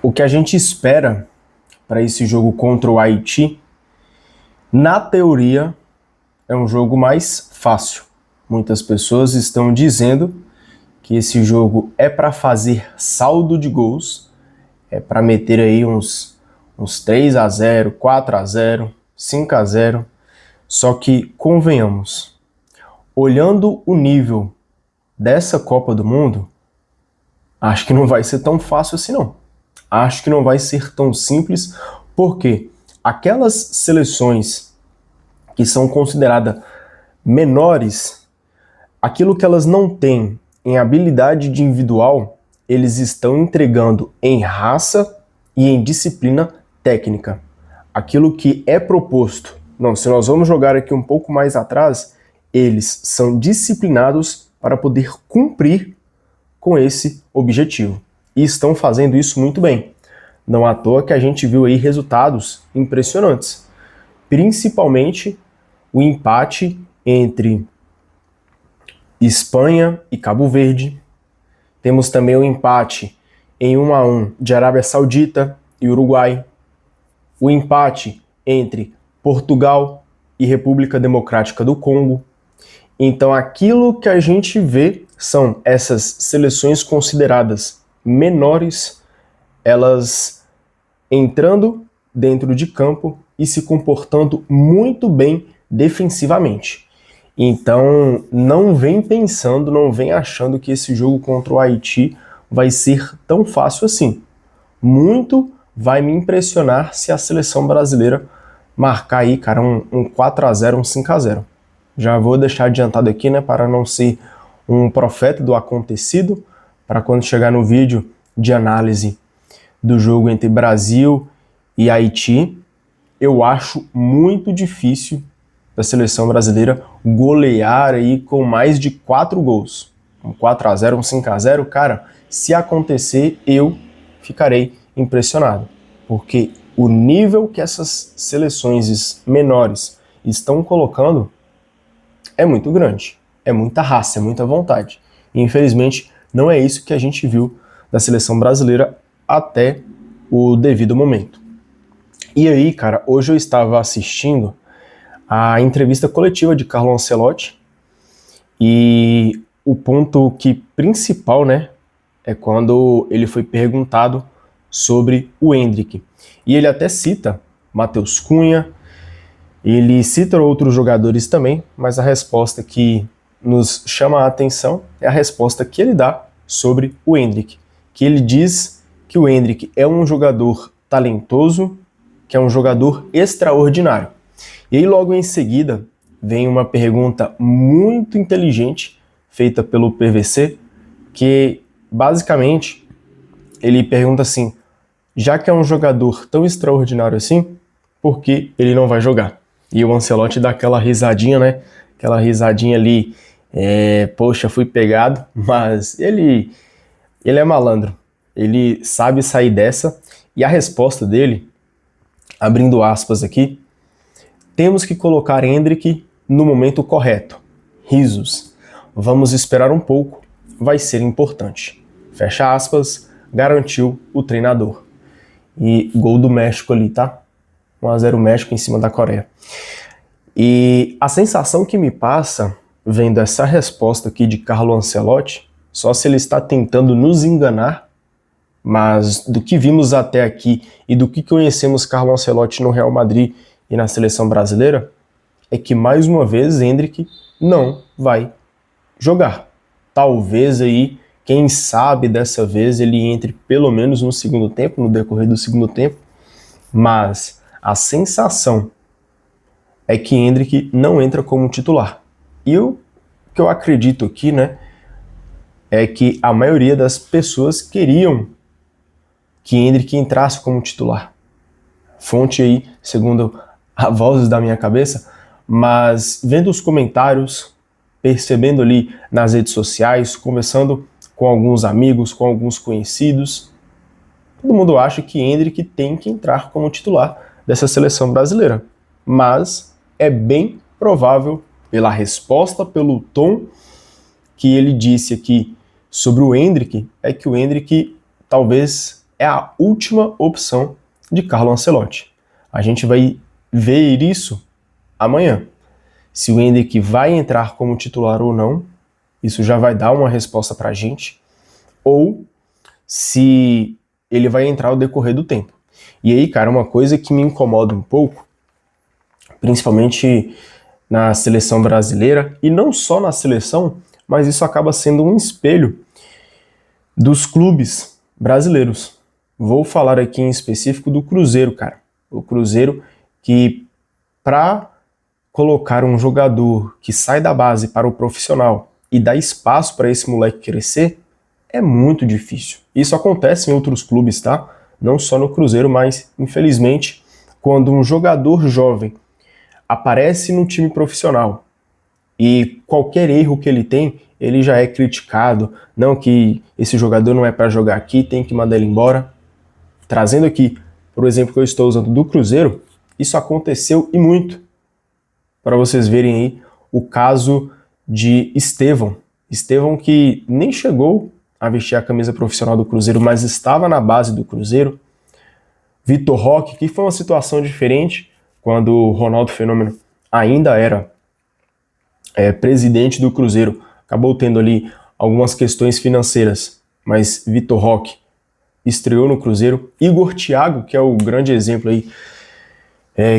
O que a gente espera para esse jogo contra o Haiti, na teoria, é um jogo mais fácil. Muitas pessoas estão dizendo que esse jogo é para fazer saldo de gols, é para meter aí uns 3-0, 4-0, 5-0. Só que, convenhamos, olhando o nível dessa Copa do Mundo, acho que não vai ser tão fácil assim não. Acho que não vai ser tão simples, porque aquelas seleções que são consideradas menores, aquilo que elas não têm em habilidade de individual, eles estão entregando em raça e em disciplina técnica. Aquilo que é proposto. Não, se nós vamos jogar aqui um pouco mais atrás, eles são disciplinados para poder cumprir com esse objetivo. E estão fazendo isso muito bem. Não à toa que a gente viu aí resultados impressionantes. Principalmente o empate entre Espanha e Cabo Verde. Temos também o empate em 1-1 de Arábia Saudita e Uruguai. O empate entre Portugal e República Democrática do Congo. Então aquilo que a gente vê são essas seleções consideradas menores, elas entrando dentro de campo e se comportando muito bem defensivamente. Então não vem pensando, não vem achando que esse jogo contra o Haiti vai ser tão fácil assim. Muito vai me impressionar se a seleção brasileira marcar aí, cara, um 4-0, um 5-0. Já vou deixar adiantado aqui, né, para não ser um profeta do acontecido, para quando chegar no vídeo de análise do jogo entre Brasil e Haiti, eu acho muito difícil da seleção brasileira golear aí com mais de 4 gols. Um 4-0, um 5-0, cara, se acontecer, eu ficarei impressionado, porque o nível que essas seleções menores estão colocando é muito grande, é muita raça, é muita vontade. E infelizmente não é isso que a gente viu da seleção brasileira até o devido momento. E aí, cara, hoje eu estava assistindo a entrevista coletiva de Carlo Ancelotti e o ponto principal, né, é quando ele foi perguntado sobre o Endrick. E ele até cita Matheus Cunha, ele cita outros jogadores também, mas a resposta que nos chama a atenção é a resposta que ele dá sobre o Endrick, que ele diz que o Endrick é um jogador talentoso, que é um jogador extraordinário. E aí logo em seguida vem uma pergunta muito inteligente feita pelo PVC, que basicamente ele pergunta assim: já que é um jogador tão extraordinário assim, por que ele não vai jogar? E o Ancelotti dá aquela risadinha, né? Aquela risadinha ali, poxa, fui pegado, mas ele é malandro, ele sabe sair dessa. E a resposta dele, abrindo aspas aqui: temos que colocar Endrick no momento correto. Risos. Vamos esperar um pouco, vai ser importante. Fecha aspas, garantiu o treinador. E gol do México ali, tá? 1-0 México em cima da Coreia. E a sensação que me passa, vendo essa resposta aqui de Carlo Ancelotti, só se ele está tentando nos enganar, mas do que vimos até aqui e do que conhecemos Carlo Ancelotti no Real Madrid e na seleção brasileira, é que mais uma vez Endrick não vai jogar. Talvez aí, quem sabe dessa vez ele entre pelo menos no segundo tempo, no decorrer do segundo tempo, mas a sensação é que Endrick não entra como titular. E o que eu acredito aqui, né, é que a maioria das pessoas queriam que Endrick entrasse como titular. Fonte aí, segundo a vozes da minha cabeça, mas vendo os comentários, percebendo ali nas redes sociais, conversando com alguns amigos, com alguns conhecidos, todo mundo acha que Endrick tem que entrar como titular dessa seleção brasileira. Mas é bem provável, pela resposta, pelo tom que ele disse aqui sobre o Endrick, é que o Endrick talvez é a última opção de Carlo Ancelotti. A gente vai ver isso amanhã. Se o Endrick vai entrar como titular ou não, isso já vai dar uma resposta pra gente, ou se ele vai entrar ao decorrer do tempo. E aí, cara, uma coisa que me incomoda um pouco, principalmente na seleção brasileira, e não só na seleção, mas isso acaba sendo um espelho dos clubes brasileiros. Vou falar aqui em específico do Cruzeiro, cara. O Cruzeiro que, para colocar um jogador que sai da base para o profissional e dar espaço para esse moleque crescer, é muito difícil. Isso acontece em outros clubes, tá? Não só no Cruzeiro, mas, infelizmente, quando um jogador jovem aparece no time profissional e qualquer erro que ele tem, ele já é criticado. Não, que esse jogador não é para jogar aqui, tem que mandar ele embora. Trazendo aqui, por exemplo, que eu estou usando do Cruzeiro, isso aconteceu e muito. Para vocês verem aí o caso de Estevão. Estevão que nem chegou a vestir a camisa profissional do Cruzeiro, mas estava na base do Cruzeiro. Vitor Roque, que foi uma situação diferente, quando o Ronaldo Fenômeno ainda era presidente do Cruzeiro. Acabou tendo ali algumas questões financeiras, mas Vitor Roque estreou no Cruzeiro. Igor Thiago, que é o grande exemplo aí,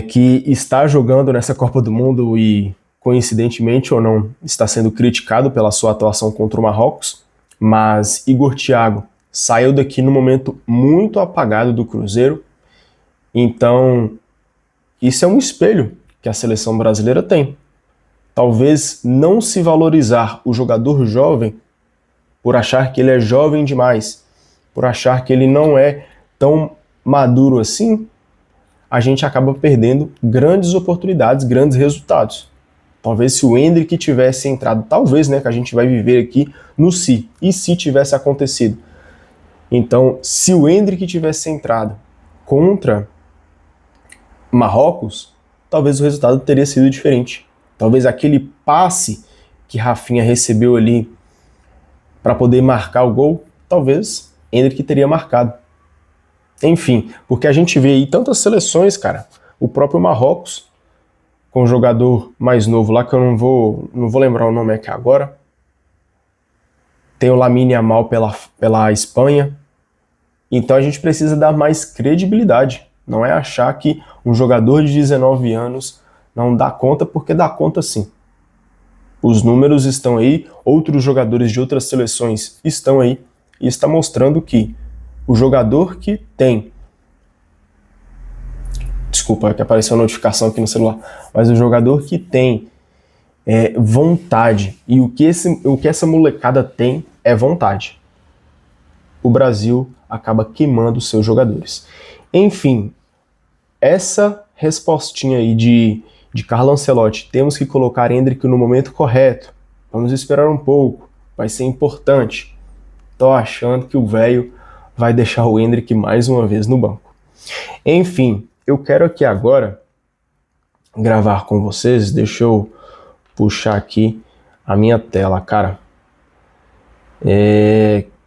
que está jogando nessa Copa do Mundo e, coincidentemente ou não, está sendo criticado pela sua atuação contra o Marrocos, mas Igor Thiago saiu daqui no momento muito apagado do Cruzeiro. Então, isso é um espelho que a seleção brasileira tem. Talvez não se valorizar o jogador jovem por achar que ele é jovem demais, por achar que ele não é tão maduro assim, a gente acaba perdendo grandes oportunidades, grandes resultados. Talvez se o Endrick tivesse entrado, talvez, né, que a gente vai viver aqui no se, e se tivesse acontecido. Então, se o Endrick tivesse entrado contra Marrocos, talvez o resultado teria sido diferente. Talvez aquele passe que Rafinha recebeu ali para poder marcar o gol, talvez Endrick teria marcado. Enfim, porque a gente vê aí tantas seleções, cara. O próprio Marrocos, com um jogador mais novo lá, que eu não vou lembrar o nome aqui agora. Tem o Lamine Yamal pela Espanha. Então a gente precisa dar mais credibilidade. Não é achar que um jogador de 19 anos não dá conta, porque dá conta sim. Os números estão aí, outros jogadores de outras seleções estão aí, e está mostrando que o jogador que tem... Desculpa, que apareceu a notificação aqui no celular. Mas o jogador que tem vontade, e o que essa molecada tem é vontade. O Brasil acaba queimando os seus jogadores. Enfim, essa respostinha aí de Carlo Ancelotti, temos que colocar Endrick no momento correto, vamos esperar um pouco, vai ser importante. Tô achando que o velho vai deixar o Endrick mais uma vez no banco. Enfim, eu quero aqui agora gravar com vocês, deixa eu puxar aqui a minha tela, cara.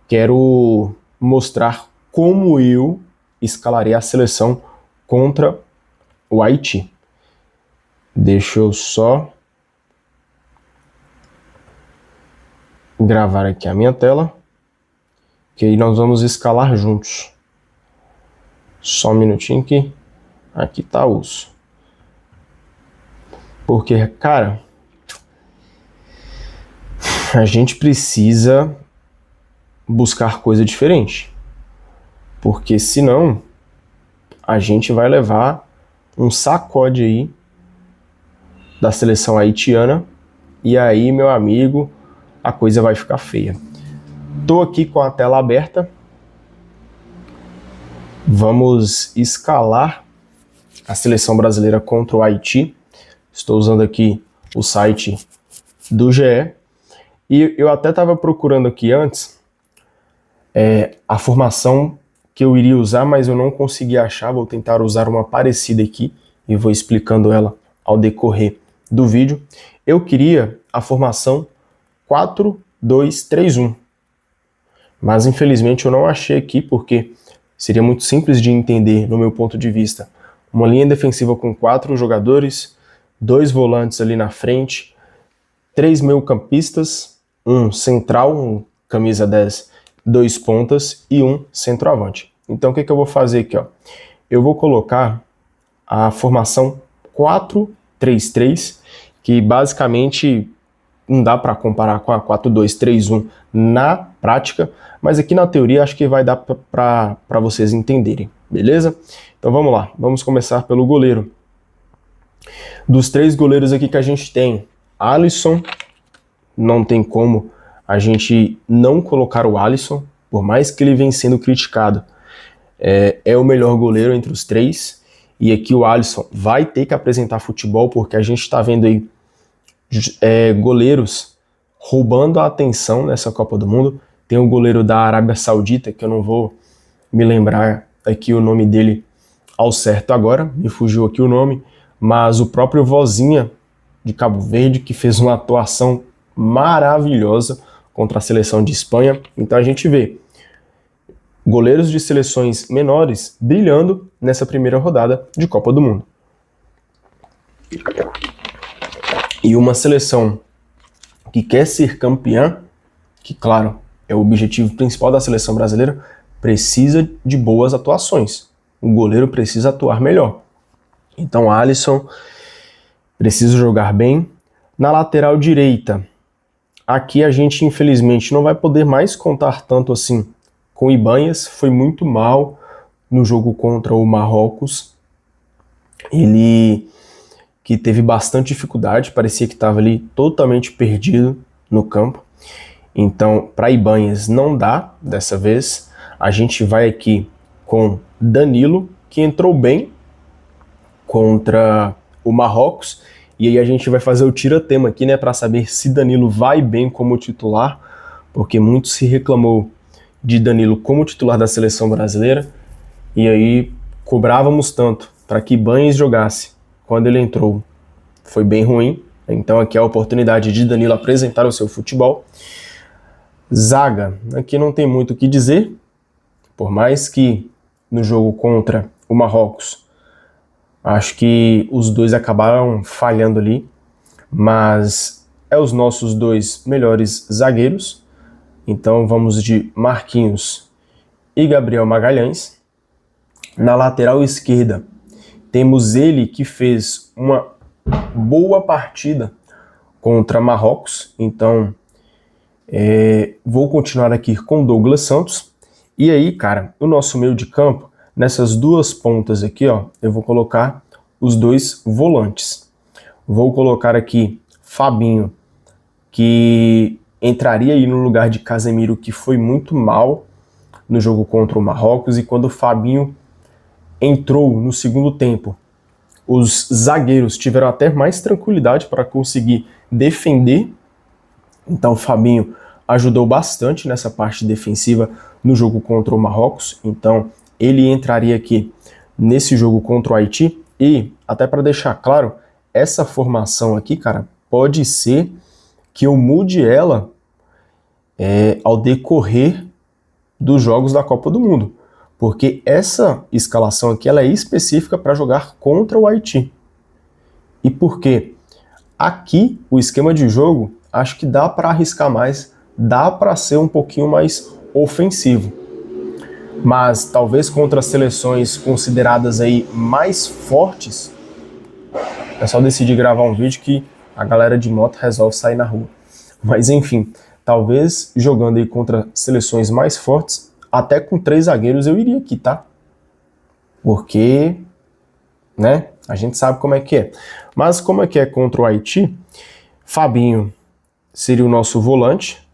Quero mostrar como eu escalarei a seleção contra o Haiti. Deixa eu só gravar aqui a minha tela, que aí nós vamos escalar juntos. Só um minutinho que aqui tá o uso. Porque, cara, a gente precisa buscar coisa diferente. Porque senão a gente vai levar um sacode aí da seleção haitiana, e aí, meu amigo, a coisa vai ficar feia. Tô aqui com a tela aberta. Vamos escalar a seleção brasileira contra o Haiti. Estou usando aqui o site do GE. E eu até estava procurando aqui antes a formação que eu iria usar, mas eu não consegui achar. Vou tentar usar uma parecida aqui e vou explicando ela ao decorrer do vídeo. Eu queria a formação 4-2-3-1, mas infelizmente eu não achei aqui, porque seria muito simples de entender no meu ponto de vista. Uma linha defensiva com 4 jogadores, 2 volantes ali na frente, 3 meio-campistas, um central, um camisa 10, 2 pontas e um centroavante. Então o que eu vou fazer aqui? Ó? Eu vou colocar a formação 4-3-3, que basicamente não dá para comparar com a 4-2-3-1 na prática, mas aqui na teoria acho que vai dar para vocês entenderem, beleza? Então vamos lá, vamos começar pelo goleiro. Dos 3 goleiros aqui que a gente tem, Alisson, não tem como a gente não colocar o Alisson, por mais que ele venha sendo criticado, é o melhor goleiro entre os 3, e aqui o Alisson vai ter que apresentar futebol, porque a gente está vendo aí goleiros roubando a atenção nessa Copa do Mundo. Tem o goleiro da Arábia Saudita, que eu não vou me lembrar aqui o nome dele ao certo agora, me fugiu aqui o nome, mas o próprio Vozinha de Cabo Verde, que fez uma atuação maravilhosa contra a seleção de Espanha. Então a gente vê goleiros de seleções menores brilhando nessa primeira rodada de Copa do Mundo. E uma seleção que quer ser campeã, que claro, é o objetivo principal da seleção brasileira, precisa de boas atuações. O goleiro precisa atuar melhor. Então Alisson precisa jogar bem. Na lateral direita, aqui a gente infelizmente não vai poder mais contar tanto assim com o Ibanhas. Foi muito mal no jogo contra o Marrocos. Ele que teve bastante dificuldade, parecia que estava ali totalmente perdido no campo. Então, para Ibanhas não dá dessa vez. A gente vai aqui com Danilo, que entrou bem contra o Marrocos, e aí a gente vai fazer o tira-tema aqui, né, para saber se Danilo vai bem como titular, porque muito se reclamou de Danilo como titular da seleção brasileira, e aí cobrávamos tanto para que Ibanhas jogasse. Quando ele entrou, foi bem ruim. Então aqui é a oportunidade de Danilo apresentar o seu futebol. Zaga, aqui não tem muito o que dizer, por mais que no jogo contra o Marrocos, acho que os dois acabaram falhando ali, mas é os nossos 2 melhores zagueiros. Então vamos de Marquinhos e Gabriel Magalhães. Na lateral esquerda, temos ele que fez uma boa partida contra Marrocos, então vou continuar aqui com Douglas Santos. E aí, cara, o nosso meio de campo, nessas 2 pontas aqui, ó, eu vou colocar os 2 volantes. Vou colocar aqui Fabinho, que entraria aí no lugar de Casemiro, que foi muito mal no jogo contra o Marrocos, e quando o Fabinho entrou no segundo tempo, os zagueiros tiveram até mais tranquilidade para conseguir defender. Então o Fabinho ajudou bastante nessa parte defensiva no jogo contra o Marrocos. Então ele entraria aqui nesse jogo contra o Haiti. E até para deixar claro, essa formação aqui, cara, pode ser que eu mude ela ao decorrer dos jogos da Copa do Mundo. Porque essa escalação aqui ela é específica para jogar contra o Haiti. E por quê? Aqui, o esquema de jogo, acho que dá para arriscar mais, dá para ser um pouquinho mais ofensivo. Mas talvez contra as seleções consideradas aí mais fortes, é só decidir gravar um vídeo que a galera de moto resolve sair na rua. Mas enfim, talvez jogando aí contra seleções mais fortes, até com 3 zagueiros eu iria aqui, tá? Porque, né, a gente sabe como é que é. Mas como é que é contra o Haiti, Fabinho seria o nosso volante,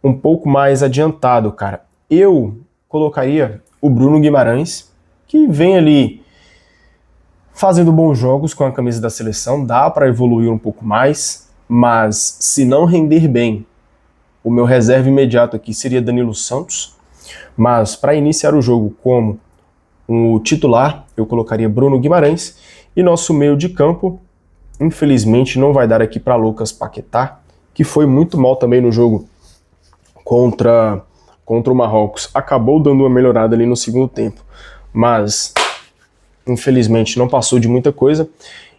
um pouco mais adiantado, cara. Eu colocaria o Bruno Guimarães, que vem ali fazendo bons jogos com a camisa da seleção, dá para evoluir um pouco mais, mas se não render bem, o meu reserva imediato aqui seria Danilo Santos. Mas para iniciar o jogo como o titular, eu colocaria Bruno Guimarães. E nosso meio de campo, infelizmente, não vai dar aqui para Lucas Paquetá, que foi muito mal também no jogo contra contra o Marrocos acabou dando uma melhorada ali no segundo tempo, mas infelizmente não passou de muita coisa.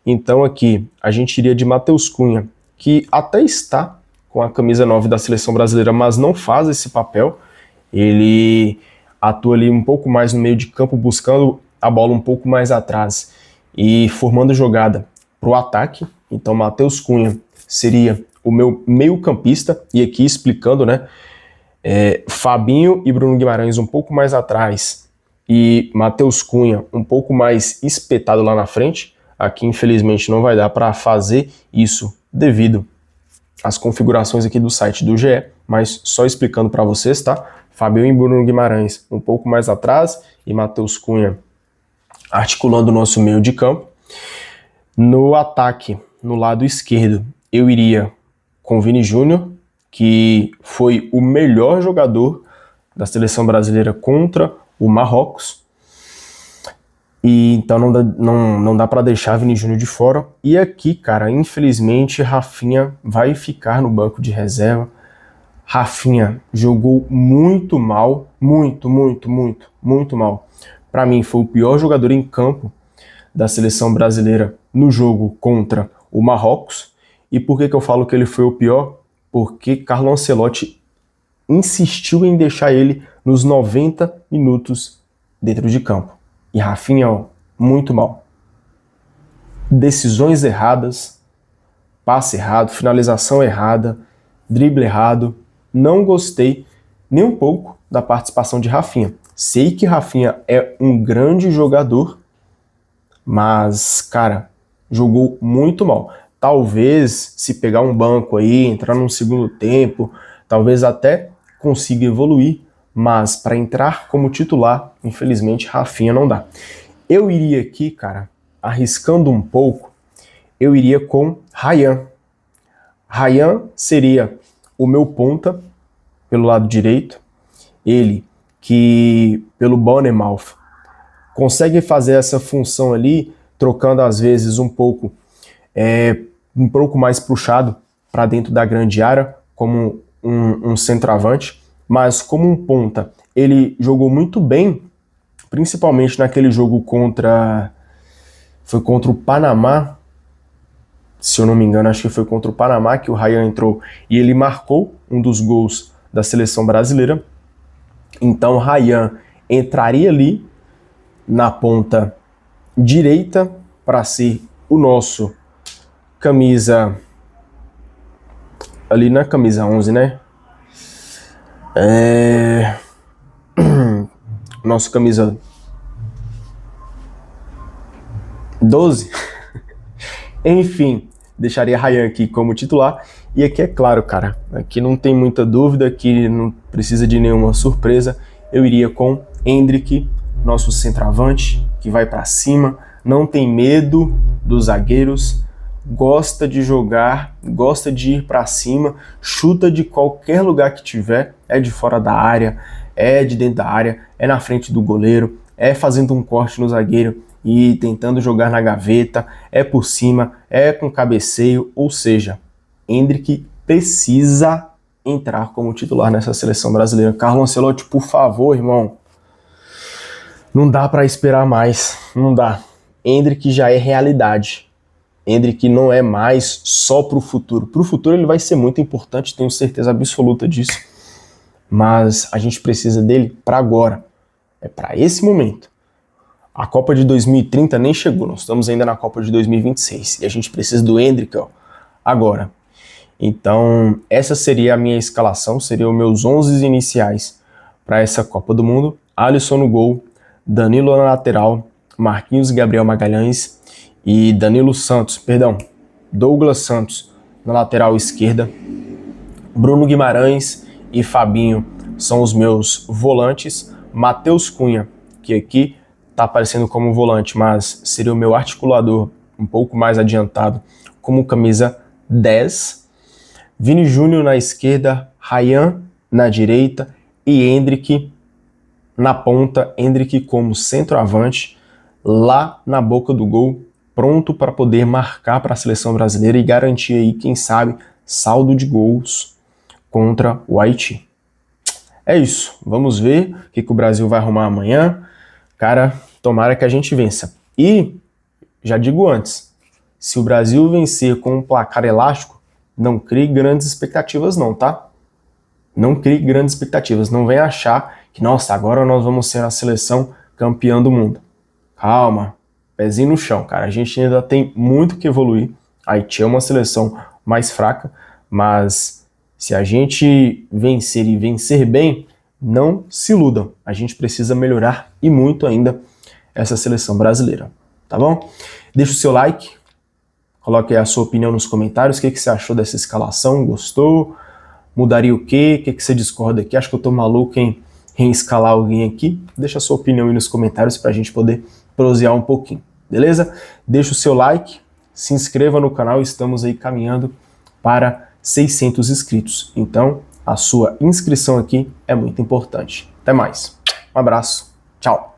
Então aqui a gente iria de Matheus Cunha, que até está com a camisa 9 da seleção brasileira, mas não faz esse papel. Ele atua ali um pouco mais no meio de campo, buscando a bola um pouco mais atrás e formando jogada para o ataque. Então Matheus Cunha seria o meu meio-campista, e aqui explicando, né? Fabinho e Bruno Guimarães um pouco mais atrás e Matheus Cunha um pouco mais espetado lá na frente. Aqui infelizmente não vai dar para fazer isso devido às configurações aqui do site do GE, mas só explicando para vocês, tá? Fabinho e Bruno Guimarães um pouco mais atrás e Matheus Cunha articulando o nosso meio de campo. No ataque, no lado esquerdo, eu iria com Vini Júnior, que foi o melhor jogador da seleção brasileira contra o Marrocos. E então não dá para deixar Vini Júnior de fora. E aqui, cara, infelizmente, Rafinha vai ficar no banco de reserva. Rafinha jogou muito mal, muito mal. Para mim, foi o pior jogador em campo da seleção brasileira no jogo contra o Marrocos. E por que eu falo que ele foi o pior? Porque Carlo Ancelotti insistiu em deixar ele nos 90 minutos dentro de campo. E Rafinha, ó, muito mal. Decisões erradas, passe errado, finalização errada, drible errado. Não gostei nem um pouco da participação de Rafinha. Sei que Rafinha é um grande jogador, mas, cara, jogou muito mal. Talvez, se pegar um banco aí, entrar num segundo tempo, talvez até consiga evoluir, mas para entrar como titular, infelizmente, Rafinha não dá. Eu iria aqui, cara, arriscando um pouco, eu iria com Ryan. Ryan seria o meu ponta pelo lado direito, ele que pelo Bournemouth consegue fazer essa função ali, trocando às vezes um pouco mais puxado para dentro da grande área, como um centroavante, mas como um ponta, ele jogou muito bem, principalmente naquele jogo contra o Panamá, se eu não me engano, acho que foi contra o Panamá que o Ryan entrou e ele marcou um dos gols da seleção brasileira. Então Ryan entraria ali na ponta direita para ser o nosso camisa, ali na camisa 11, né? Nosso camisa 12. Enfim, deixaria Ryan aqui como titular. E aqui é claro, cara, aqui não tem muita dúvida, aqui não precisa de nenhuma surpresa. Eu iria com Endrick, nosso centroavante, que vai para cima, não tem medo dos zagueiros, gosta de jogar, gosta de ir para cima, chuta de qualquer lugar que tiver, é de fora da área, é de dentro da área, é na frente do goleiro, é fazendo um corte no zagueiro e tentando jogar na gaveta, é por cima, é com cabeceio, ou seja, Endrick precisa entrar como titular nessa seleção brasileira. Carlo Ancelotti, por favor, irmão, não dá para esperar mais, não dá. Endrick já é realidade. Endrick não é mais só para o futuro. Para o futuro ele vai ser muito importante, tenho certeza absoluta disso. Mas a gente precisa dele para agora. É para esse momento. A Copa de 2030 nem chegou, nós estamos ainda na Copa de 2026. E a gente precisa do Endrick, ó, agora. Então, essa seria a minha escalação, seriam meus 11 iniciais para essa Copa do Mundo. Alisson no gol, Danilo na lateral, Marquinhos e Gabriel Magalhães e Douglas Santos na lateral esquerda, Bruno Guimarães e Fabinho são os meus volantes, Matheus Cunha, que aqui está aparecendo como volante, mas seria o meu articulador um pouco mais adiantado, como camisa 10, Vini Júnior na esquerda, Ryan na direita e Endrick na ponta, Endrick como centroavante, lá na boca do gol, pronto para poder marcar para a seleção brasileira e garantir aí, quem sabe, saldo de gols contra o Haiti. é isso. Vamos ver o que o Brasil vai arrumar amanhã. Cara, tomara que a gente vença. E, já digo antes, se o Brasil vencer com um placar elástico, não crie grandes expectativas não, tá? Não crie grandes expectativas. Não venha achar que, nossa, agora nós vamos ser a seleção campeã do mundo. Calma, pezinho no chão, cara. A gente ainda tem muito que evoluir. A Haiti é uma seleção mais fraca, mas se a gente vencer e vencer bem, não se iludam. A gente precisa melhorar e muito ainda essa seleção brasileira, tá bom? Deixa o seu like, coloque aí a sua opinião nos comentários. O que você achou dessa escalação? Gostou? Mudaria o quê? O que você discorda aqui? Acho que eu tô maluco em escalar alguém aqui? Deixa a sua opinião aí nos comentários pra gente poder prosear um pouquinho, beleza? Deixa o seu like, se inscreva no canal, estamos aí caminhando para 600 inscritos. Então, a sua inscrição aqui é muito importante. Até mais. Um abraço. Tchau.